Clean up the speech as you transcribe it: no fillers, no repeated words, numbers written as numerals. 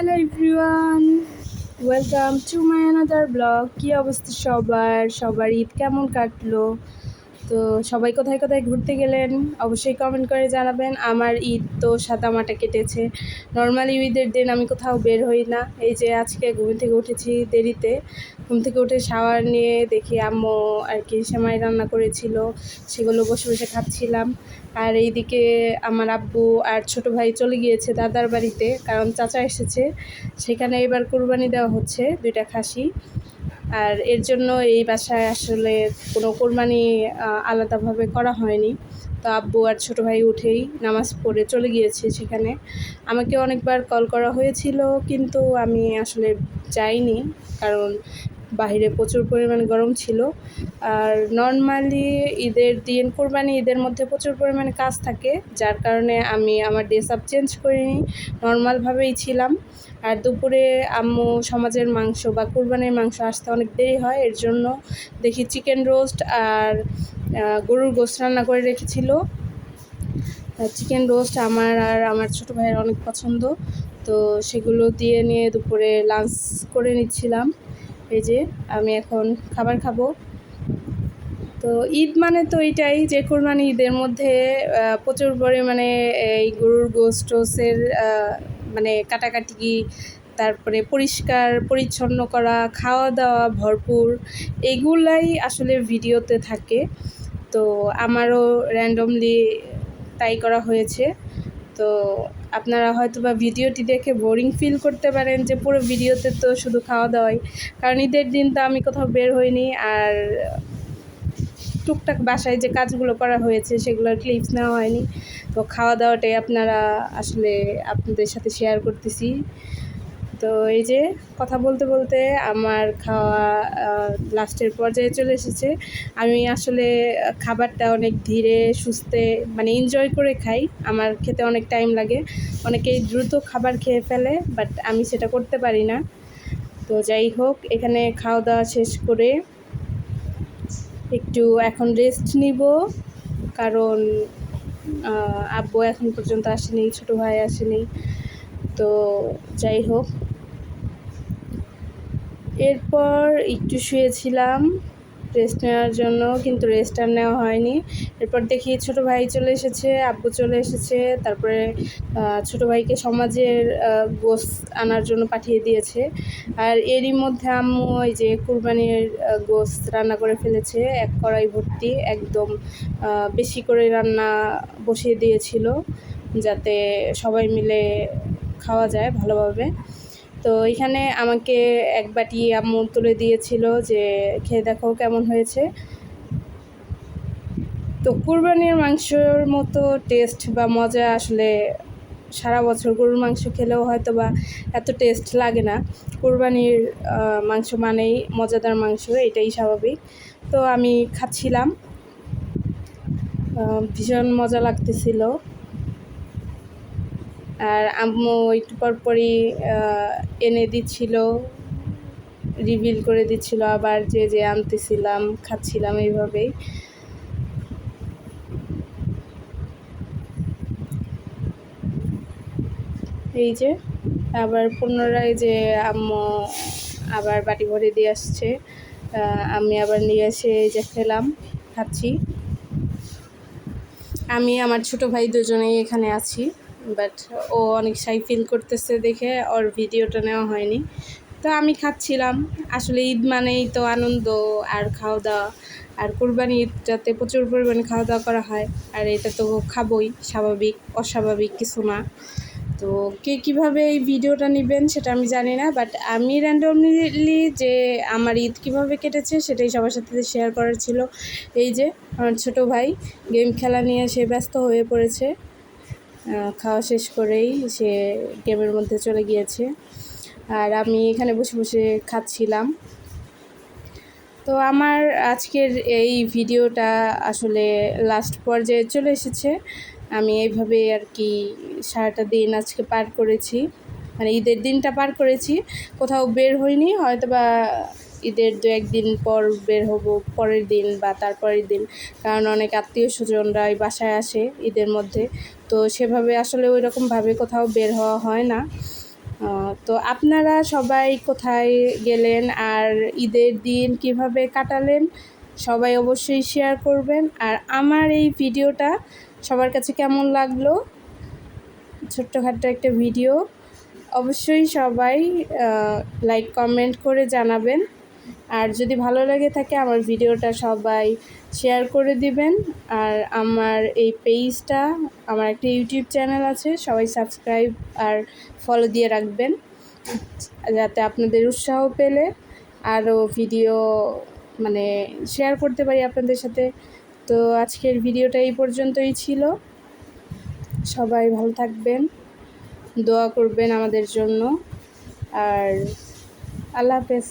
Hello everyone, welcome to my another blog. কী অবস্থা সবার ঈদ কেমন কাটলো? তো সবাই কোথায় কোথায় ঘুরতে গেলেন অবশ্যই কমেন্ট করে জানাবেন। আমার ঈদ তো সাদামাটা কেটেছে। নর্মালি ঈদের দিন আমি কোথাও বের হই না। এই যে আজকে ঘুম থেকে উঠেছি দেরিতে, ঘুম থেকে উঠে শাওয়ার নিয়ে দেখি আম্মু আর কি সেমাই রান্না করেছিল, সেগুলো বসে বসে খাচ্ছিলাম। আর এইদিকে আমার আব্বু আর ছোট ভাই চলে গিয়েছে দাদার বাড়িতে, কারণ চাচা এসেছে। সেখানে এবার কুরবানি দেওয়া হচ্ছে 2টা খাসি। আর এর জন্য এই বাসায় আসলে কোনো কোরবানি আলাদাভাবে করা হয়নি। তো আব্বু আর ছোটো ভাই উঠেই নামাজ পড়ে চলে গিয়েছে সেখানে। আমাকে অনেকবার কল করা হয়েছিল, কিন্তু আমি আসলে যাইনি, কারণ বাহিরে প্রচুর পরিমাণে গরম ছিল। আর নর্মালি ঈদের দিন, কোরবানি ঈদের মধ্যে প্রচুর পরিমাণে কাজ থাকে, যার কারণে আমি আমার ড্রেস আপ চেঞ্জ করিনি, নর্মালভাবেই ছিলাম। আর দুপুরে আম্মু সমাজের মাংস বা কুরবানির মাংস আসতে অনেক দেরি হয়, এর জন্য দেখি চিকেন রোস্ট আর গরুর গোশত রান্না করে রেখেছিল। চিকেন রোস্ট আমার আর আমার ছোটো ভাইয়ের অনেক পছন্দ, তো সেগুলো দিয়ে নিয়ে দুপুরে লাঞ্চ করে নিচ্ছিলাম। এই যে আমি এখন খাবার খাবো। তো ঈদ মানে তো এইটাই যে কোরবানি ঈদের মধ্যে প্রচুর পরিমাণে এই গরুর গোশতের মানে কাটাকাটি, তারপরে পরিষ্কার পরিচ্ছন্ন করা, খাওয়া দাওয়া ভরপুর, এগুলাই আসলে ভিডিওতে থাকে। তো আমারও র্যান্ডমলি তাই করা হয়েছে। তো আপনারা হয়তো বা ভিডিওটি দেখে বোরিং ফিল করতে পারেন যে পুরো ভিডিওতে তো শুধু খাওয়া দাওয়াই, কারণ ঈদের দিন তো আমি কোথাও বের হইনি। আর টুকটাক বাসায় যে কাজগুলো করা হয়েছে সেগুলোর ক্লিপস নেওয়া হয়নি। তো খাওয়া দাওয়াটাই আসলে আপনাদের সাথে শেয়ার করতেছি। তো এই যে কথা বলতে বলতে আমার খাওয়া লাস্টের পর্যায়ে চলে এসেছে। আমি আসলে খাবারটা অনেক ধীরে সুস্থে মানে এনজয় করে খাই, আমার খেতে অনেক টাইম লাগে। অনেকেই দ্রুত খাবার খেয়ে ফেলে, বাট আমি সেটা করতে পারি না। তো যাই হোক, এখানে খাওয়া দাওয়া শেষ করে একটু এখন রেস্ট নিব, কারণ আব্বু এখন পর্যন্ত আসেনি, ছোটো ভাই আসেনি। তো যাই হোক, এরপর একটু শুয়েছিলাম রেস্ট নেওয়ার জন্য, কিন্তু রেস্ট আর নেওয়া হয়নি। এরপর দেখি ছোটো ভাই চলে এসেছে, আব্বু চলে এসেছে, তারপরে ছোটো ভাইকে সমাজের গোশত আনার জন্য পাঠিয়ে দিয়েছে। আর এরই মধ্যে আম্মু ওই যে কুরবানির গোশত রান্না করে ফেলেছে, 1 কড়াই ভর্তি, একদম বেশি করে রান্না বসিয়ে দিয়েছিল, যাতে সবাই মিলে খাওয়া যায় ভালোভাবে। তো এখানে আমাকে 1 বাটি আম্মু তুলে দিয়েছিল যে খেয়ে দেখো কেমন হয়েছে। তো কুরবানির মাংসর মতো টেস্ট বা মজা আসলে সারা বছর গরুর মাংস খেলেও হয়তো বা এত টেস্ট লাগে না। কুরবানির মাংস মানেই মজাদার মাংস, এটাই স্বাভাবিক। তো আমি খাচ্ছিলাম, ভীষণ মজা লাগতেছিল। আর আম্মু একটু পরপরই এনে দিচ্ছিল, রিভিল করে দিচ্ছিল, আবার যে আনতেছিলাম খাচ্ছিলাম এইভাবেই। এই যে আবার পুনরায় যে আম্মু আবার বাটি ভরে দিয়ে আসছে, আমি আবার নিয়ে এসে এই যে খাচ্ছি। আমি আমার ছোটো ভাই দুজনেই এখানে আছি, বাট ও অনেক শাই ফিল করতেছে দেখে ওর ভিডিওটা নেওয়া হয়নি। তো আমি খাচ্ছিলাম। আসলে ঈদ মানেই তো আনন্দ আর খাওয়া দাওয়া, আর কুরবানি ঈদটাতে প্রচুর পরিমাণে খাওয়া দাওয়া করা হয়, আর এটা তো খাবোই, স্বাভাবিক, অস্বাভাবিক কিছু না। তো কে কীভাবে এই ভিডিওটা নেবেন সেটা আমি জানি না, বাট আমি র্যান্ডমলি যে আমার ঈদ কীভাবে কেটেছে সেটাই সবার সাথে শেয়ার করার ছিল। এই যে আমার ছোটো ভাই গেম খেলা নিয়ে সে ব্যস্ত হয়ে পড়েছে, খাওয়া শেষ করেই সে গেমের মধ্যে চলে গিয়েছে, আর আমি এখানে বসে বসে খাচ্ছিলাম। তো আমার আজকের এই ভিডিওটা আসলে লাস্ট পর্যায়ে চলে এসেছে। আমি এইভাবে আর কি সারাটা দিন আজকে পার করেছি, মানে ঈদের দিনটা পার করেছি। কোথাও বের হইনি, হয়তো বা ঈদের 2-1 দিন পর বের হব, পরের দিন বা তারপরের দিন, কারণ অনেক আত্মীয় স্বজনরা এই বাসায় আসে ঈদের মধ্যে। তো সেভাবে আসলে ওই রকমভাবে কোথাও বের হওয়া হয় না। তো আপনারা সবাই কোথায় গেলেন আর ঈদের দিন কিভাবে কাটালেন সবাই অবশ্যই শেয়ার করবেন। আর আমার এই ভিডিওটা সবার কাছে কেমন লাগলো, ছোট্টখাট্ট একটা ভিডিও, অবশ্যই সবাই লাইক কমেন্ট করে জানাবেন। আর যদি ভালো লাগে থাকে আমার ভিডিওটা সবাই শেয়ার করে দিবেন। আর আমার এই পেজটা, আমার একটা ইউটিউব চ্যানেল আছে, সবাই সাবস্ক্রাইব আর ফলো দিয়ে রাখবেন যাতে আপনাদের উৎসাহ পেলে আরও ভিডিও মানে শেয়ার করতে পারি আপনাদের সাথে। তো আজকের ভিডিওটা এই পর্যন্তই ছিল। সবাই ভালো থাকবেন, দোয়া করবেন আমাদের জন্য। আর আল্লাহ হাফেজ।